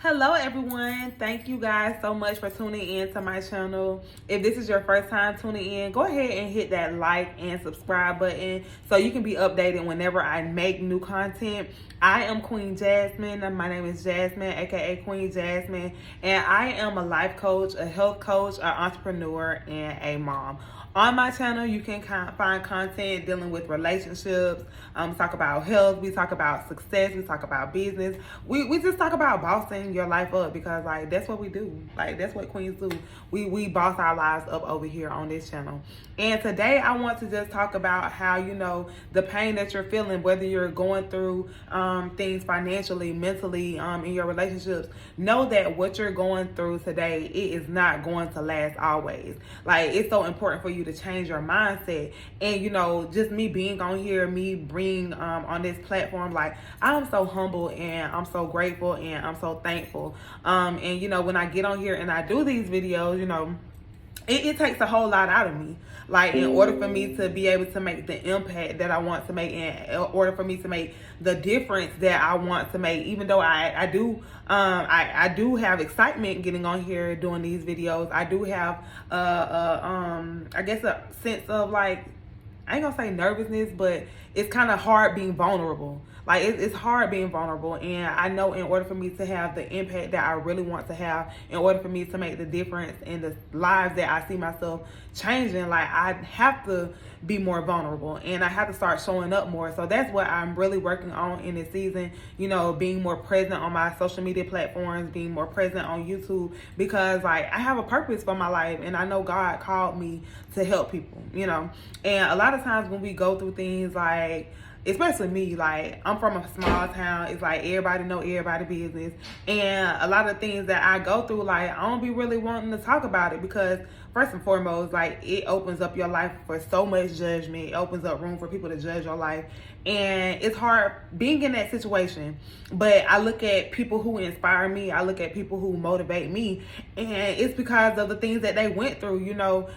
Hello everyone. Thank you guys so much for tuning in to my channel. If this is your first time tuning in, go ahead and hit that like and subscribe button so you can be updated whenever I make new content. I am Queen Jasmine. My name is Jasmine, aka Queen Jasmine, and I am a life coach, a health coach, an entrepreneur, and a mom. On my channel, you can find content dealing with relationships. We talk about health. We talk about success. We talk about business. We just talk about bossing your life up because that's what we do. That's what queens do. We boss our lives up over here on this channel. And today I want to just talk about how, the pain that you're feeling, whether you're going through things financially, mentally, in your relationships. Know that what you're going through today, it is not going to last always. It's so important for you to change your mindset. And just me being on here, me being on this platform, I'm so humble and I'm so grateful and I'm so thankful. And when I get on here and I do these videos, it takes a whole lot out of me. In order for me to be able to make the impact that I want to make, and in order for me to make the difference that I want to make, even though I do have excitement getting on here doing these videos, I do have I guess a sense of I ain't gonna say nervousness, but it's kind of hard being vulnerable. It's hard being vulnerable, and I know in order for me to have the impact that I really want to have, in order for me to make the difference in the lives that I see myself changing, I have to be more vulnerable and I have to start showing up more. So that's what I'm really working on in this season, being more present on my social media platforms, being more present on YouTube, because I have a purpose for my life and I know God called me to help people, and a lot of times when we go through things especially me, I'm from a small town. It's everybody know everybody business. And a lot of things that I go through, I don't be really wanting to talk about it because first and foremost, it opens up your life for so much judgment. It opens up room for people to judge your life. And it's hard being in that situation. But I look at people who inspire me. I look at people who motivate me. And it's because of the things that they went through.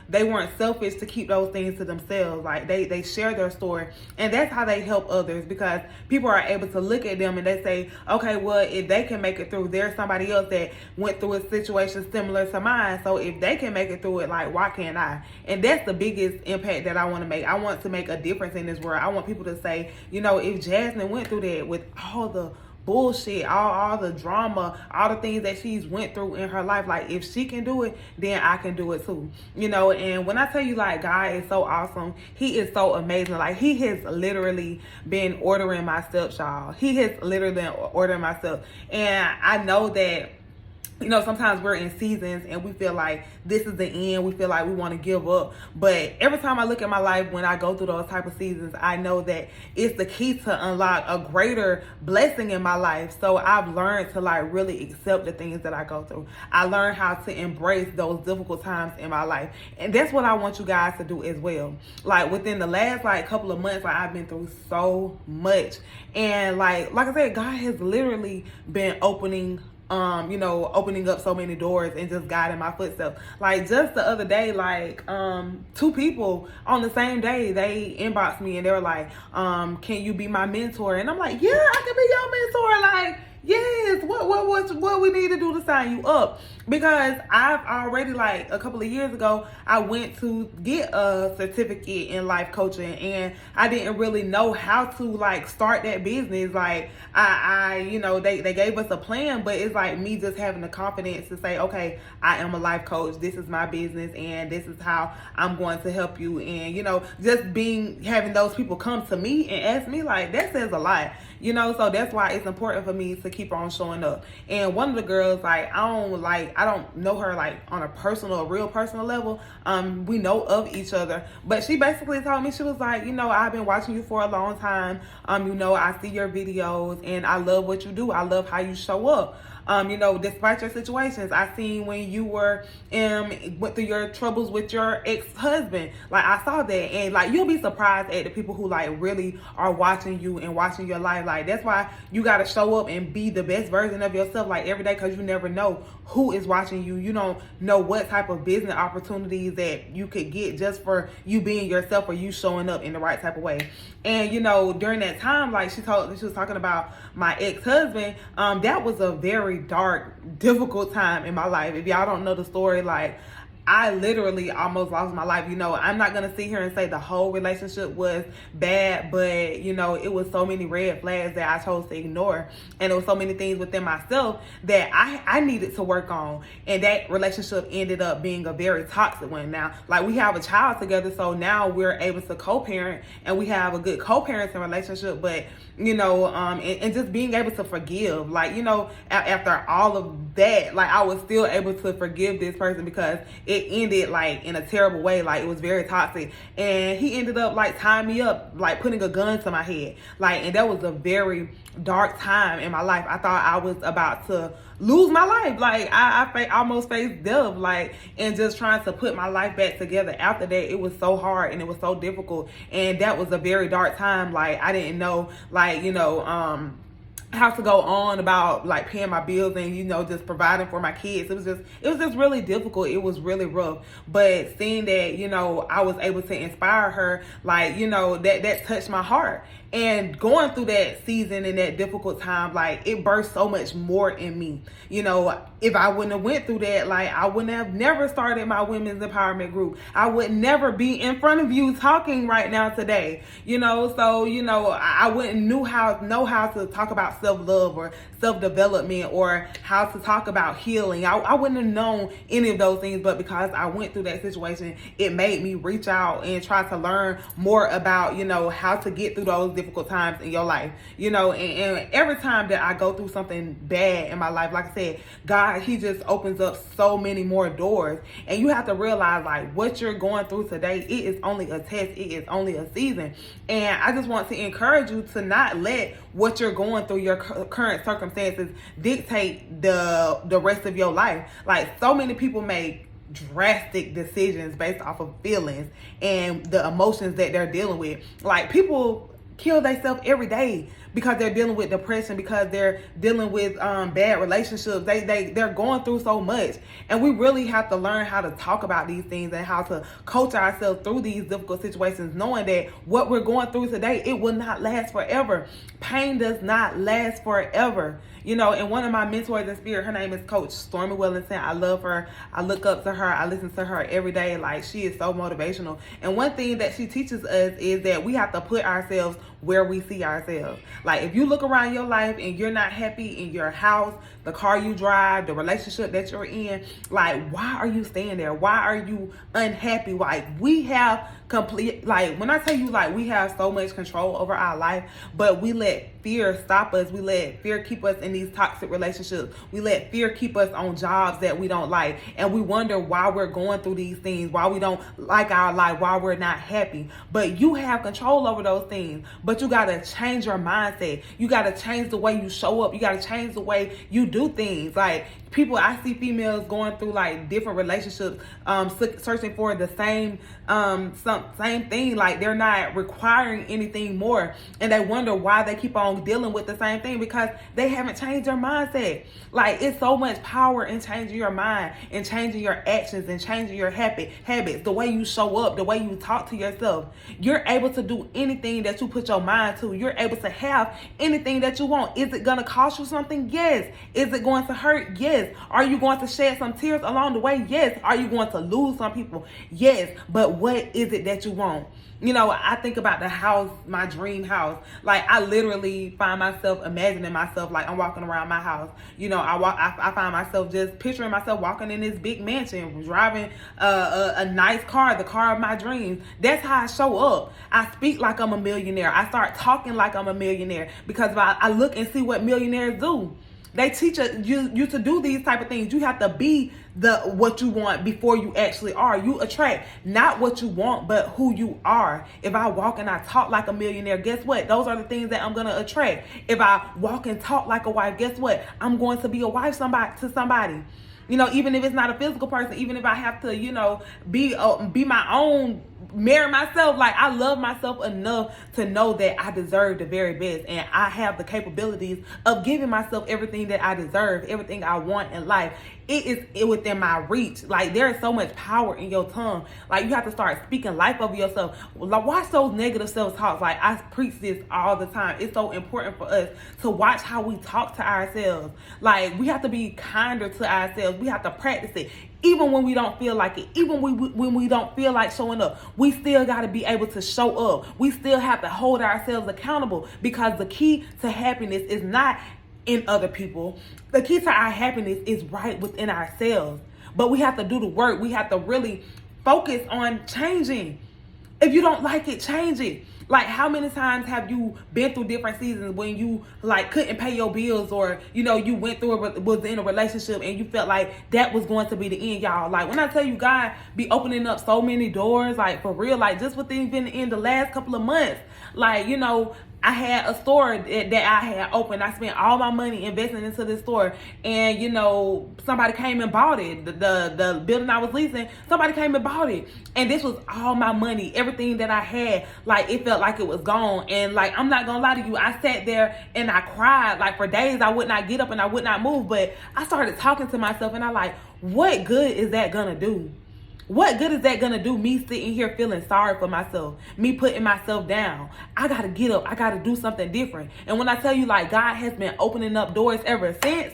They weren't selfish to keep those things to themselves. They share their story. And that's how they help others, because people are able to look at them and they say, okay, well, if they can make it through, there's somebody else that went through a situation similar to mine. So if they can make it through it, why can't I? And that's the biggest impact that I want to make. I want to make a difference in this world. I want people to say, if Jasmine went through that with all the bullshit, all the drama, all the things that she's went through in her life, if she can do it, then I can do it too. And when I tell you God is so awesome, he is so amazing. He has literally been ordering my steps, y'all. He has literally been ordering my steps. And I know that sometimes we're in seasons and we feel like this is the end. We feel like we want to give up. But every time I look at my life, when I go through those type of seasons, I know that it's the key to unlock a greater blessing in my life. So I've learned to really accept the things that I go through. I learned how to embrace those difficult times in my life. And that's what I want you guys to do as well. Within the last couple of months, I've been through so much. And like I said, God has literally been opening up so many doors and just guiding my footsteps. Just the other day, two people on the same day, they inboxed me and they were like, can you be my mentor? And I'm like, yeah, I can be your mentor. Yes, what we need to do to sign you up? Because I've already, a couple of years ago, I went to get a certificate in life coaching, and I didn't really know how to start that business. They gave us a plan, but it's me just having the confidence to say, okay, I am a life coach. This is my business, and this is how I'm going to help you. And just having those people come to me and ask me, that says a lot. So that's why it's important for me to keep on showing up. And one of the girls, I don't know her on a real personal level. We know of each other, but she basically told me, she was like, I've been watching you for a long time. I see your videos and I love what you do. I love how you show up. Despite your situations, I seen when you went through your troubles with your ex-husband. I saw that, and you'll be surprised at the people who really are watching you and watching your life. Like, that's why you got to show up and be the best version of yourself, like, every day, because you never know who is watching you. You don't know what type of business opportunities that you could get just for you being yourself or you showing up in the right type of way. And, you know, during that time, like she was talking about my ex-husband, that was a very dark, difficult time in my life. If y'all don't know the story, like, I literally almost lost my life. You know, I'm not going to sit here and say the whole relationship was bad, but, you know, it was so many red flags that I chose to ignore. And there was so many things within myself that I needed to work on. And that relationship ended up being a very toxic one. Now, like, we have a child together, so now we're able to co-parent, and we have a good co-parenting relationship. But, you know, and just being able to forgive, like, you know, after all of that, like, I was still able to forgive this person because it ended like in a terrible way. Like, it was very toxic, and he ended up like tying me up, like putting a gun to my head, like, and that was a very dark time in my life. I thought I was about to lose my life. Like, I almost faced death, like, and just trying to put my life back together after that, it was so hard and it was so difficult, and that was a very dark time. Like, I didn't know, like, you know, how to go on about like paying my bills and, you know, just providing for my kids. It was just really difficult. It was really rough. But seeing that, you know, I was able to inspire her, like, you know, that touched my heart. And going through that season and that difficult time, like, it birthed so much more in me. You know, if I wouldn't have went through that, like, I wouldn't have never started my women's empowerment group. I would never be in front of you talking right now today. You know, so, you know, I wouldn't know how to talk about self-love or self-development or how to talk about healing. I wouldn't have known any of those things, but because I went through that situation, it made me reach out and try to learn more about, you know, how to get through those difficult times in your life. You know, and every time that I go through something bad in my life, like I said, God, he just opens up so many more doors. And you have to realize, like, what you're going through today, it is only a test. It is only a season. And I just want to encourage you to not let what you're going through, your current circumstances, dictate the rest of your life. Like, so many people make drastic decisions based off of feelings and the emotions that they're dealing with. Like, people kill themselves every day because they're dealing with depression, because they're dealing with bad relationships. They're going through so much, and we really have to learn how to talk about these things and how to coach ourselves through these difficult situations, knowing that what we're going through today, it will not last forever. Pain does not last forever. You know, and one of my mentors in spirit, her name is Coach Stormy Wellington. I love her. I look up to her. I listen to her every day. Like, she is so motivational. And one thing that she teaches us is that we have to put ourselves where we see ourselves. Like, if you look around your life and you're not happy in your house, the car you drive, the relationship that you're in, like, why are you staying there? Why are you unhappy? Like, we have complete, like, when I tell you, like, we have so much control over our life, but we let fear stop us. We let fear keep us in these toxic relationships. We let fear keep us on jobs that we don't like. And we wonder why we're going through these things, why we don't like our life, why we're not happy. But you have control over those things. But you got to change your mindset. You got to change the way you show up. You got to change the way you do things. Like, people, I see females going through like different relationships, searching for the same thing. Like, they're not requiring anything more, and they wonder why they keep on dealing with the same thing, because they haven't changed their mindset. Like, it's so much power in changing your mind and changing your actions and changing your habits, the way you show up, the way you talk to yourself. You're able to do anything that you put your mind to. You're able to have anything that you want. Is it going to cost you something? Yes. Is it going to hurt? Yes. Are you going to shed some tears along the way? Yes. Are you going to lose some people? Yes. But what is it that you want? You know, I think about the house, my dream house. Like, I literally find myself imagining myself like I'm walking around my house. You know, I find myself just picturing myself walking in this big mansion, driving a nice car, the car of my dreams. That's how I show up. I speak like I'm a millionaire. I start talking like I'm a millionaire, because I look and see what millionaires do. They teach you to do these type of things. You have to be what you want before you actually are. You attract not what you want, but who you are. If I walk and I talk like a millionaire, guess what? Those are the things that I'm gonna attract. If I walk and talk like a wife, guess what? I'm going to be a wife to somebody. You know, even if it's not a physical person, even if I have to, you know, be my own, marry myself, like I love myself enough to know that I deserve the very best, and I have the capabilities of giving myself everything that I deserve, everything I want in life. It is within my reach. Like, there is so much power in your tongue. Like, you have to start speaking life over yourself. Like, watch those negative self-talks. Like, I preach this all the time. It's so important for us to watch how we talk to ourselves. Like, we have to be kinder to ourselves. We have to practice it. Even when we don't feel like it, even when we don't feel like showing up, we still got to be able to show up. We still have to hold ourselves accountable, because the key to happiness is not in other people. The key to our happiness is right within ourselves. But we have to do the work. We have to really focus on changing. If you don't like it, change it. Like, how many times have you been through different seasons when you like couldn't pay your bills, or, you know, you went through was in a relationship and you felt like that was going to be the end, y'all? Like, when I tell you, God be opening up so many doors, like, for real, like, just within in the last couple of months. Like, you know, I had a store that I had opened. I spent all my money investing into this store, and, you know, somebody came and bought it. The building I was leasing, somebody came and bought it, and this was all my money, everything that I had. Like, it felt like it was gone, and, like, I'm not gonna lie to you, I sat there and I cried. Like, for days I would not get up and I would not move. But I started talking to myself, and I like, what good is that gonna do? What good is that gonna do, me sitting here feeling sorry for myself, me putting myself down? I gotta get up, I gotta do something different. And when I tell you, like, God has been opening up doors ever since.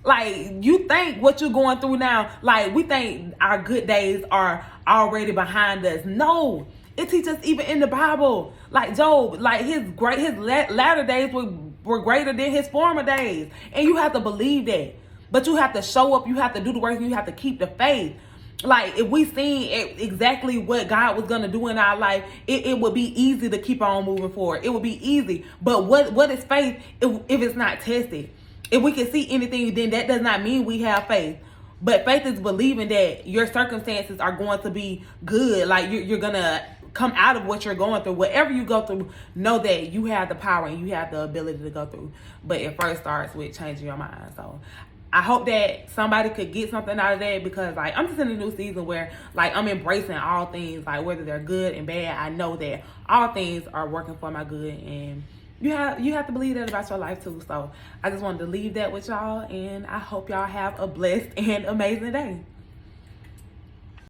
Like, you think what you're going through now, like, we think our good days are already behind us. No, it teaches us even in the Bible. Like Job, like his latter days were greater than his former days. And you have to believe that. But you have to show up, you have to do the work, and you have to keep the faith. Like, if we seen exactly what God was going to do in our life, it would be easy to keep on moving forward. It would be easy. But what is faith if it's not tested? If we can see anything, then that does not mean we have faith. But faith is believing that your circumstances are going to be good. Like, you're going to come out of what you're going through. Whatever you go through, know that you have the power and you have the ability to go through. But it first starts with changing your mind. So I hope that somebody could get something out of that, because, like, I'm just in a new season where, like, I'm embracing all things, like, whether they're good and bad. I know that all things are working for my good, and you have to believe that about your life too. So I just wanted to leave that with y'all, and I hope y'all have a blessed and amazing day.